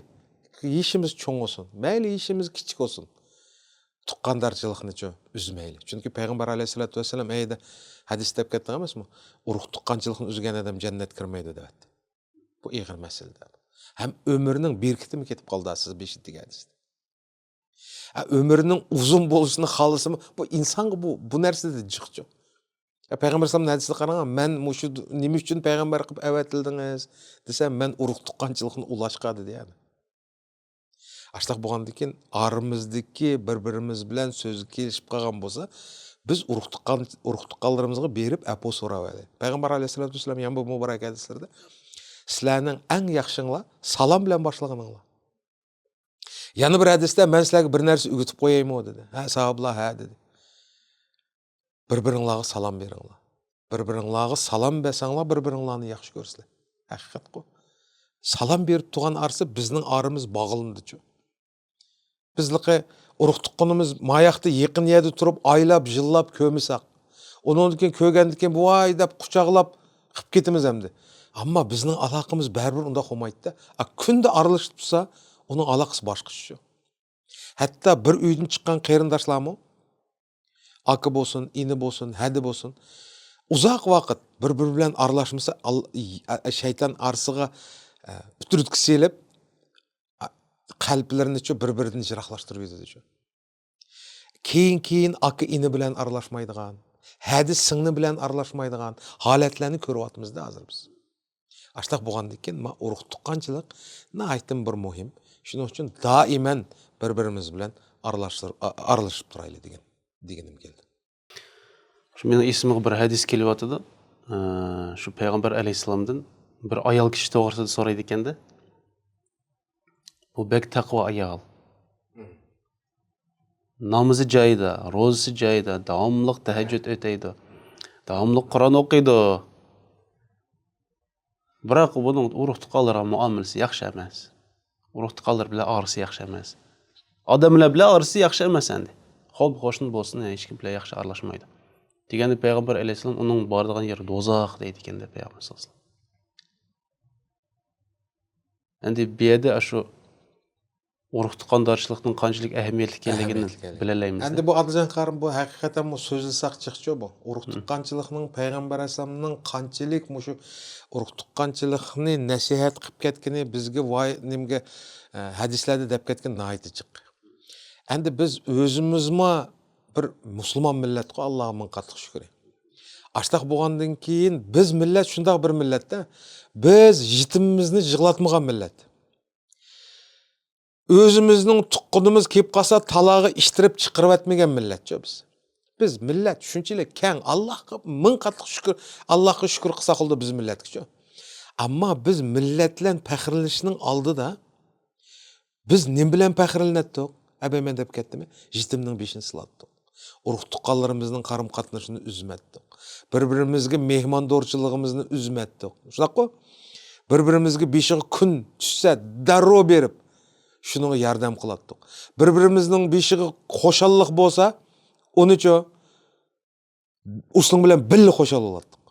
işimiz çoğ olsun, mayli işimiz küçük olsun. Tuqqandarchilikni üzmeyli. Çünkü Peygamber aleyhissalatu vesselam eyde hadis deb ketdi emasmi? Urug' tuqqanchilikni uzgan adam jannat kirmaydi debdi. Bu ig'ir masala. Hem ömrünün berkitimi ketib qoldi siz beshinchi hadisda. Ömrünün uzun bo'lishini xohlasimi? Bu insonga bu narsada jiqcho. Peygamber sallallahu hadisini qarang, men mushu nima uchun payg'ambar qilib avatildingiz desam, men urug' tuqqanchilikni ulashqa dedi yani. Аштақ болғандан кейін арымыздaki bir-birimiz bilan сөз келішіп қалған болса, biz urug' tuqqanlarimizga berib apo so'rab edi. Payg'ambar alayhisolatu vasallam ham bu muborak hadislarda sizlarning eng yaxshinglar salom bilan boshlaganinglar. Yana bir hadisda men sizlarga bir narsa o'rgatib qo'yaymi dedi. Ha, sahobalar ha dedi. Bir-biringlarga salom beringlar. Bir-biringlarga salom bersanglar, bir-biringlarni yaxshi ko'rsizlar. Haqiqat qo'y. Salom berib turgan arsa bizning arimiz bog'ilindi-chu. Bizliqi urug' tuqqanimiz mayaqda yaqin yerda turib, oylab, yillab ko'misak, undan keyin ko'rgandan keyin voy deb quchoqlab qilib ketimiz hamdi. Ammo bizning aloqamiz baribir unda qolmaydi-da. Kunda aralashib tursa, uning aloqasi boshqacha. Hatto bir uydan chiqqan qarindoshlarmi, aka bo'lsin, ini bo'lsin, hadi bo'lsin, uzoq vaqt bir-biri bilan aralashmasa, shayton arsiga butirtkisi elib qalblarini bir-biridan jiroqlashtirib yetadi. Keyin aka ini bilan aralashmaydigan, hadi singli bilan aralashmaydigan holatlarni ko'ryapmizda hozir biz. Aштақ bo'lgandan keyin urug' tuqqanchilik aytdim bir muhim. Shuning uchun doiman bir-birimiz bilan aralashib turaylik deganim keldi. Shu mening esimga bir hadis kelyapti. Shu payg'ambar alayhisalomdan bir ayol kishi to'g'risida so'raydi ekanda. Bu bek taqvo ayol. Namozi joyida, ro'zasi joyida, davomli tahajjud o'taydi. Davomli Qur'on o'qiydi. Biroq buning urug' tuqqanlar muomalasi yaxshi emas. Urug' tuqqanlar bilan orasi yaxshi emas. Odamlar bilan orasi yaxshi emas endi. Xo'p, qo'shni bo'lsin, hech kim bilan yaxshi aralashmaydi. Deganda payg'ambar alayhisalom uning boradigan yeri do'zax deydi ekanda payg'ambar sallallohu alayhi vasallam. Endi bu yerda shu urug' tuqqandarchilikning qanchalik ahamiyatli ekanligini bilalaymiz. Endi bu Adiljon qarim bu haqiqatan bu so'zilsaq chiqchi bu. Urug' tuqqanchilikning payg'ambar alayhisalomning qanchalik mushu urug' tuqqanchilikni nasihat qilib ketgani bizga voy nimga hadislarda deb ketgan nihoyatda chiq. Endi biz o'zimizmi bir musulmon millatga Allohga ming qattiq shukr. Aштақ bo'lgandan keyin biz millat shunday bir millatda biz yetimimizni yig'latmagan millat. O'zimizning tuqqunimiz kelib qolsa talog'i ishtirib chiqarib etmagan millatcha biz. Biz millat shunchalik keng, Allohga ming qattiq shukr, Allohga shukr qilsa qoldi biz millatga. Ammo biz millatlar faxrlanishning oldida biz nim bilan faxrlanatdik? Men deb ketdimi? Yetimning beshini silatdik. Urug' tuqqanlarimizning qarim-qatnashini uzmatdik. Bir-birimizga mehmondorchiligimizni uzmatdik. Shunaqmi? Bir-birimizga beshiga kun tushsa darrov berib shunga yordam qilatdik. Bir-birimizning beshiga xo'shallik bo'lsa, unicho usling bilan birga xo'shal bo'latdik.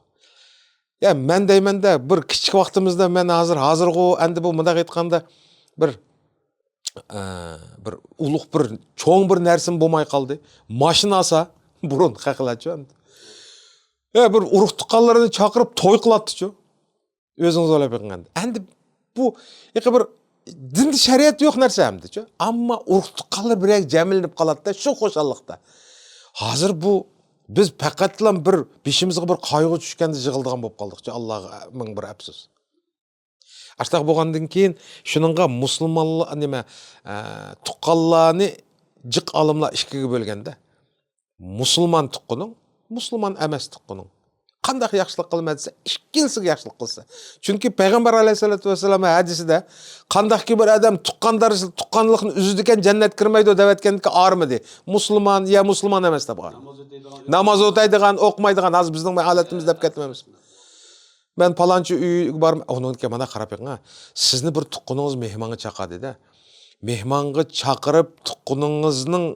Ya men deymanda bir kichik vaqtimizda men hozirg'u endi bu bunday aytganda bir ulug' bir cho'ng bir narsim bo'lmay qoldi. Mashina olsa burun haqlachu. Bir urug' tuqqanlarni chaqirib to'y qilatdi-chu. O'zingiz o'ylab qo'yinganda. Endi bu bir dinda shariat yo'q narsa hamdi-chu. Ammo urug' tuqqanlar birak jamilinib qoladi-da shu xo'shallikda. Hozir bu biz faqatlam bir beshimizga bir qayg'u tushganda yig'ildigan bo'lib qoldik-chu. Allohga ming bir afsus. Aштақ bo'lgandan keyin shuningga musulmonlar nima tuqqanlarni jiq olimlar ikkiga bo'lganda musulmon tuqqaning, musulmon emas tuqqaning qanday yaxshilik qilmasa, ikkinchisiga yaxshilik qilsa. Chunki payg'ambar alayhisolatu vasallam hadisida qandaqki bir odam tuqqanlikni uzidigan jannat kirmaydi deb aytgandiki armidi. Musulmon ya musulmon emas deb qara. Namoz o'taydigan, o'qimaydigan hozir bizning holatimiz deb ketmaymiz. Ben palanchi uyga borib, onunki mana qarab qo'ying. Sizni bir tuqqaningiz mehmonga chaqirdi-da. Mehmonga chaqirib tuqqaningizning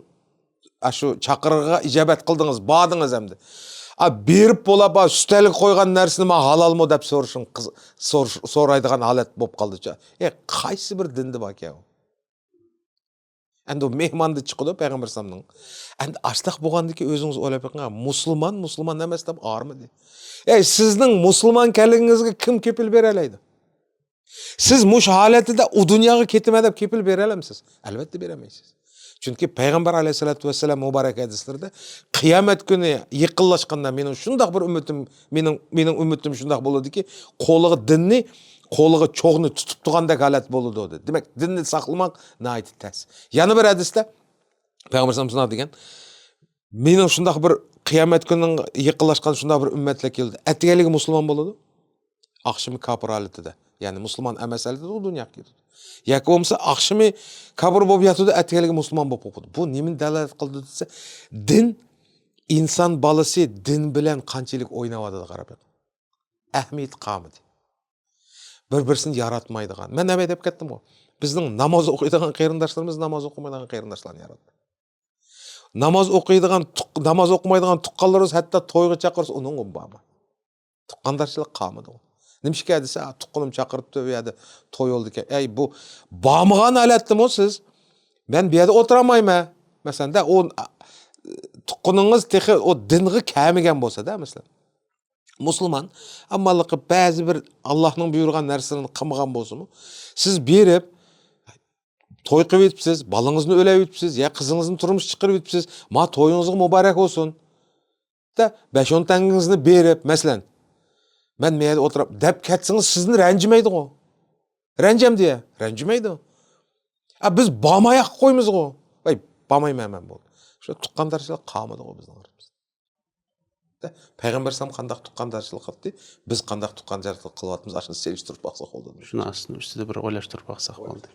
shu chaqirig'iga ijobat qildingiz, bordingiz hamdi. Berib bo'lib, üstəlik qo'ygan narsani men halalmi deb so'raydigan holat bo'lib qoldi-cha. Qaysi bir dindi bor ekan? Endi mehmonni chiqdi payg'ambar sallallohu alayhi vasallam. Endi aштақ bo'lgandan o'zingiz o'ylab qo'ying, musulmon emas deb armidi? Sizning musulmon ekanligingizga kim kepil bera oladi? Siz mush holatida u dunyoga ketma deb kepil bera olamsiz? Albatta bera olmaysiz. Çünkü Peygamber aleyhissalatu vesselam mübarek hadislerde kıyamet günü yıkıllaşkanda menin şundaq bir ümmetim, menin ümmetim şundaq boladı ki, koluğu dinni, koluğu çoğunu tutup tuğandaki halat boladı dedi. Demek dinni saklamak nayeti ters. Yani bir hadiste Peygamber sallallahu degan, menin şundaq bir kıyamet günün yıkıllaşkan şundaq bir ümmetle keldi. Etgeligi musulmon boladı. Akşamı kafir haletide. Yani musulmon emas haletide o dünya ketdi. Yoki bo'lmasa akşamı kafir bo'lib yotdi, etgeligi musulmon bo'lib qoldi. Bu nemin dalolat qildi desa, din inson balasi din bilan qanchalik o'ynayotdi qarab. Ahmiyat qamidi. Bir-birisini yaratmaydigan. Men nima deb ketdim o? Bizning namoz o'qiydigan qarindoshlarimiz namoz o'qimaydigan qarindoshlarni yaratdi. Namoz o'qimaydigan tuqqanlarimiz hatto to'yga chaqirsa uning bormi? Tuqqandarchilik qamidi o. Nimishga desa, tuqqanim chaqiribdi bu yerda to'y oldi ekan. Ey bu bormagan halatdimi siz? Men bu yerda o'tiramayman. Masalan, o tuqqaningiz texi o dinga kamigan bo'lsa-da, masalan. Musulmon ammalıqı ba'zi bir Allohning buyurgan narsani qilmagan bo'lsa-mu, siz berib to'y qilib yetibsiz, balangizni o'lab yetibsiz, ya qizingizni turmush chiqarib yetibsiz. Ma to'yingizga muborak bo'lsin. Da 5-10 tangingizni berib, masalan, men meyada o'tirib deb ketsangiz sizni ranjimaydi o. Ranjam diye, ranjimaydi. Biz bormayoq qo'ymiz o. Vay, bormayman men bo'ldi. Shu tuqqandarchilik qolmadi o bizning aramizda. Peygamber sallam qandaq tuqqandarchilik qildi, biz qandaq tuqqandarchilik qilyapmiz, ashuni selishtirib baqsaq bo'ldi. Shuni aslında ustida bir o'ylashtirib baqsaq bo'ldi.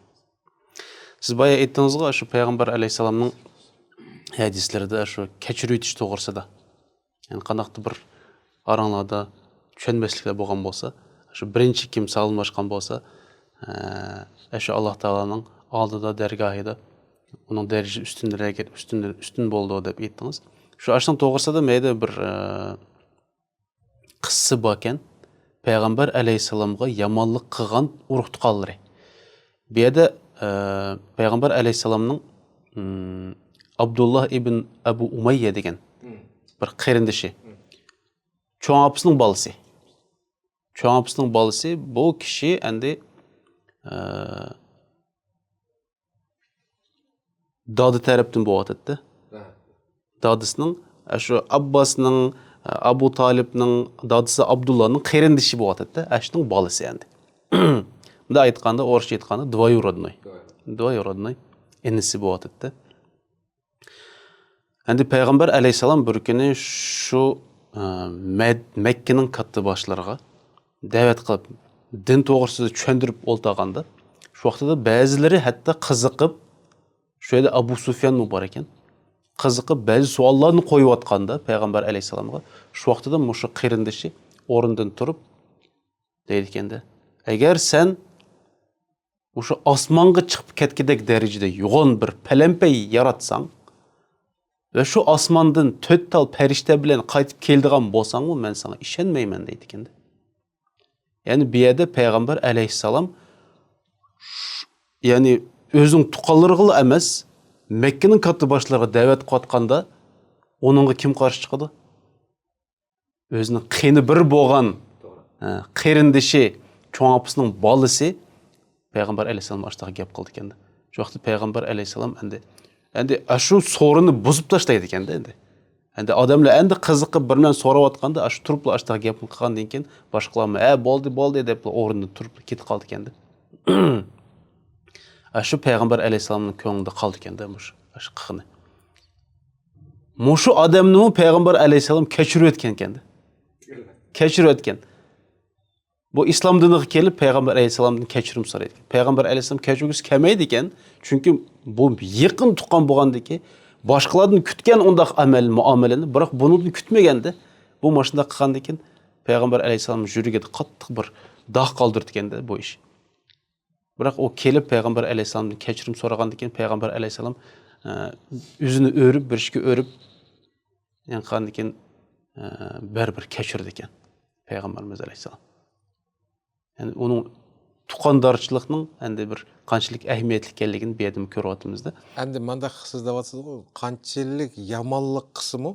Siz boya aytdingizga, shu Peygamber alayhisalomning hadislarida shu kechirib o'tish to'g'risida. Yani qandaqdir bir aranglarda tushunmasliklar bo'lgan bo'lsa, shu birinchi kim salomlashgan bo'lsa, shu Alloh taolaning oldida dargohida uning darajasi ustun bo'ldi deb aytdingiz. Şu aşkın toğrusada meyde bir qıssa baken Peygamber aleyhisselamga yamanlık qılgan uruq tuqalları. Bir yerde Peygamber aleyhisselamның Abdullah ibn Abu Umayya degen bir qerindişi. Çoğun apısının balısı. Çoğun apısının balısı bu kişi endi dadı taraftan boğat etti. Dadısının, şu Abbas'ның, Abu Talib'ның, dadısı Abdullah'ның qerindişi boğat etti. Aşının balısı endi. Bunda aytqanda, orışça aytqanda, двоюродной enisi boğat etti. Endi Peygamber aleyhisselam bir günü şu Mekke'nin katı başlarına davet qilib, din to'g'risida tushundirib o'ltaganda, şu vaqtida ba'zilari hatta qiziqib, şöyle Abu Sufyan mübarek ekan. Qiziqib ba'zi savollarni qo'yayotganda Peygamber aleyhisselamga şu vaqtida mushu qerindishi o'rnidan turib deydi ekanda, agar sen mushu osmonga chiqib ketgidek darajada yo'g'on bir palampay yaratsang ve şu osmondan 4 tal farishta bilan qaytib keldigan bo'lsang, men sana ishonmayman deydi ekanda. Yani bir yerda Peygamber aleyhisselam yani özün tuqqanlarga emas, Mekke'nin katı başlarına davet qatqanda onunğa kim qarşı çıqdı? Özünün qeni bir bo'lgan qerindishi cho'ng apısının balısı Peygamber aleyhisselam aştağı gap qildi ekanda. Şu vaqtda Peygamber aleyhisselam endi shu sorunu buzib tashlaydi ekanda endi. Endi odamlar endi qiziqib bir bilan so'rayotganda shu turiblar aştağı gap qilgandan keyin boshqalar bo'ldi deb o'rnidan turib ketib qoldi ekanda. Şu Peygamber aleyhisselamın ko'nglida qoldi ekanda shu qilgani. Mushu odamni Peygamber aleyhisselam kechirib o'tgan ekanda. Kechirib o'tgan. Bu islom diniga kelib Peygamber aleyhisselamdan kechirim so'raydi. Peygamber aleyhisselam kechirgisi kelmaydi ekan, chunki bu yaqin tuqqan bo'lgandiki, boshqalardan kutgan undaq amal muomalani, biroq buni kutmaganda, bu mashunda qilgandan keyin Peygamber aleyhisselam yuragida qattiq bir dog' qoldirdi ekanda bu ish. Bırak o kelip Peygamber aleyhisselamdan kechirim so'ragandan keyin Peygamber aleyhisselam yüzünü örüp, bir ishga örüp, yani qandan keyin bir kechirdi ekan Peygamberimiz aleyhisselam. Yani onun tuqqandarchilikning endi bir qanchalik ahamiyatli ekanligini bu yerda ko'ryapmizda. Endi manda siz deyapsiz ku, qanchalik yomonlik qismi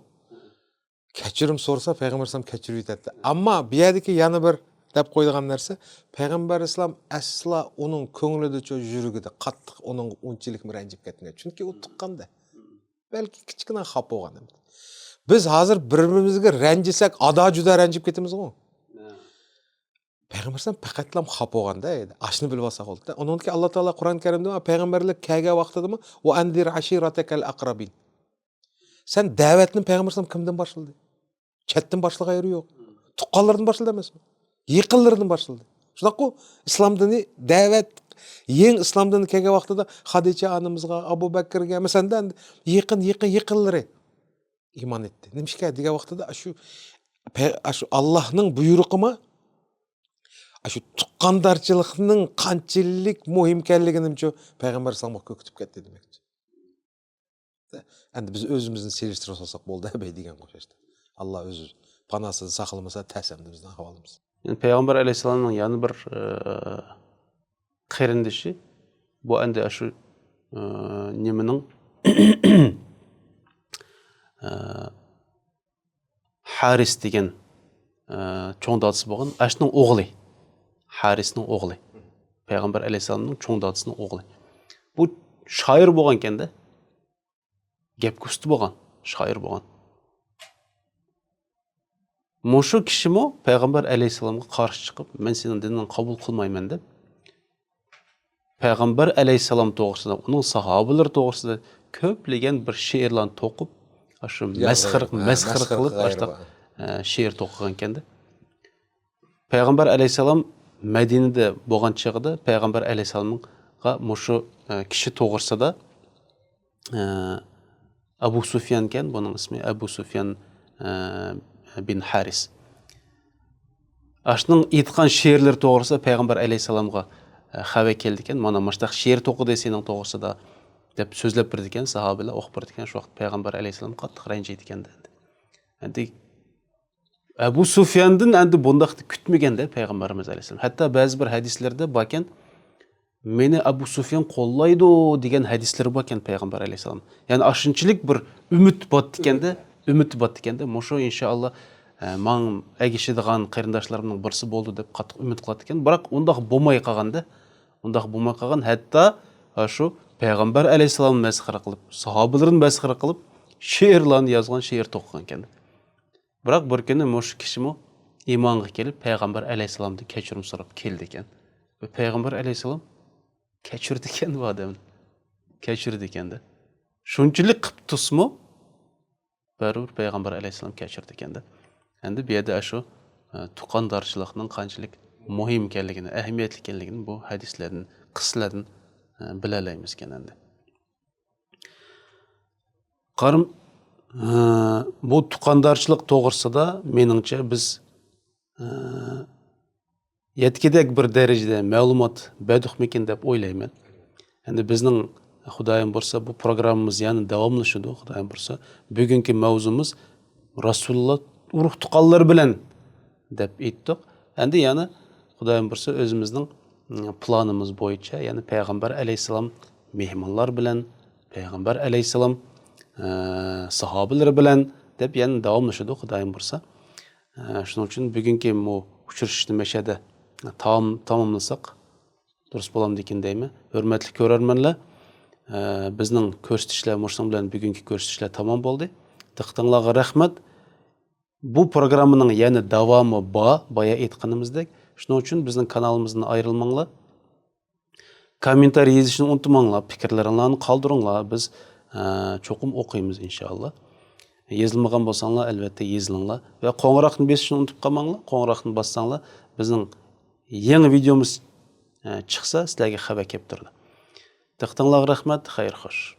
kechirim so'rasa Peygamber sallam kechirib yetadi. Ammo bu yerdagi yana bir деп қойған нәрсе пайғамбар ислам асла оның көңілі жүрегі де қаттық оның оншалық ренжіп кеткен. Чүнки ол тұққанда. Бәлки кішкене хап болған. Біз қазір бір-бірімізге ренжісек, ада жүда ренжіп кетеміз ғой. Пайғамбар ислам пақатлам хап болғанда еді. Ашыны біліп алсақ болды да. Оның Алла Тағала Құран кәрімде пайғамбарлық кәге уақытыда ма? О андир аширатакал aqrabin. Сен дәвәтінің пайғамбар ислам кімден башылды? Чәттен башылық айыры жоқ. Тұққалардың башылды емес. Еқылардың башылды. Шұнақ қой, ислам діні дәвәт ең ислам діні кәге уақытыда Хадича анымызға, Абу Бәкірге, мәсәлән, еқылары иман етті. Немішке деген уақытыда ашу Аллахның бұйрығы ма? Ашу тұққандарчылығының қанчылық мұхим кәлігінің пайғамбар исламға көктіп кетті демекші. Әнді біз өзіміздің селештіре салсақ болды әбей деген қошашты. Алла өзі панасын сақылмаса тәсәмді біздің ахвалымыз. Пайғамбар алейхиссаламның яны бір қеріндеші, бұл әнді ашу неменің Харис деген чоңдатысы болған, ашының оғылы. Харисның оғылы. Пайғамбар алейхиссаламның чоңдатысының оғылы. Бұл шайыр болған кенді. Геп күсті болған, шайыр болған. Мұшы кіші мо, Пайғамбар алейхиссаламға қаршы шығып, мен сенің дінін қабыл қылмаймын деп. Пайғамбар алейхиссалам тоғырсыда, оның сахабылар тоғырсыда көплеген бір шеерлан тоқып, ашу мәсхір қылып, шеер тоқыған кенді. Пайғамбар алейхиссалам Мәдинеде болған чағыда, Пайғамбар алейхиссаламға мұшы кіші тоғырсыда Абу Суфиян кен, бұның ісмі Абу Суфиян бин Харис. Ашының итқан шеерлер тоғырса Пайғамбар алейхиссаламға хәве келді кен, мана маштақ шеер тоқыды сенің тоғырсыда деп сөзлеп бірді кен, сахабилар оқып бірді кен, шуақыт Пайғамбар алейхиссалам қаттық ренжейді кен. Әбу Суфияндың әнді бұндақты күтмегенде Пайғамбарымыз алейхиссалам. Хәтта бәзі бір хадислерде бакен, мені Әбу Суфиян қоллайды деген хадислер бакен Пайғамбар алейхиссалам. Яғни ашыншылық бір үміт бат дегенде, мұшы иншалла маң әгешедіған қайрындашларымның бірсі болды деп қаттық үміт қылады екен. Бірақ ондағы болмай қалғанды, хәтта ашу Пайғамбар алейхиссалам мәсхара қылып, сахабаларын мәсхара қылып, шеерлан yazған шеер тоқыған екен. Бірақ бір күні мұшы кіші мо иманға келіп, Пайғамбар алейхиссаламды кешірім сұрап келді екен. Пайғамбар алейхиссалам кешірді екен бұл адамын. Кешірді екен. Шунчылық қып тұсмы, бәрібір Пайғамбар алейхиссалам кешірді екен. Әнді беді ашу тұқандаршылығының қаншылық мұхим келігіні, әхметлік келігіні бұл хадислердің, қысылардың біләләйміз кен әнді. Қарым, бұл тұқандаршылық тоғырсы да меніңше біз еткедек бір дәрежеде мәлумат бәдіқ мекен деп ойлаймын. Әнді біздің Құдайым бұрса бұл программымыз яны давамлы шуды, Құдайым бұрса бүгінгі мәузымыз Расулла ұрух тұқаллар білән деп еттік. Әнді яны Құдайым бұрса өзіміздің планымыз бойынша, яны Пайғамбар алейхиссалам мехманлар білән, Пайғамбар алейхиссалам сахабылар білән деп яны давамлы шуды, Құдайым бұрса. Шының үшін бүгінгі ұшырышты мәшәді тамамлысақ, дұрыс болам декен деймі. Өрмәтлі көрерменлер, біздің көрсетішілер Мұрсам білән бүгінгі көрсетішілер тамам болды. Тықтыңлаға рахмет. Бұл программының яны давамы бая етқанымыздек. Шының үшін біздің каналымыздың айрылмаңла. Комментарий езішін ұнтымаңла, пікірлеріңларын қалдырыңла. Біз çoğum оқимыз иншалла. Езілмаған болсаңла, әлбәтте езіліңла. Ve қоңырақтың бесішін ұнтып қалмаңла, қоңырақтың бассаңла, біздің ең видеомыз шықса, сілерге хабар кеп тұрды. Тықтыңлағы рахмет, хайыр хош.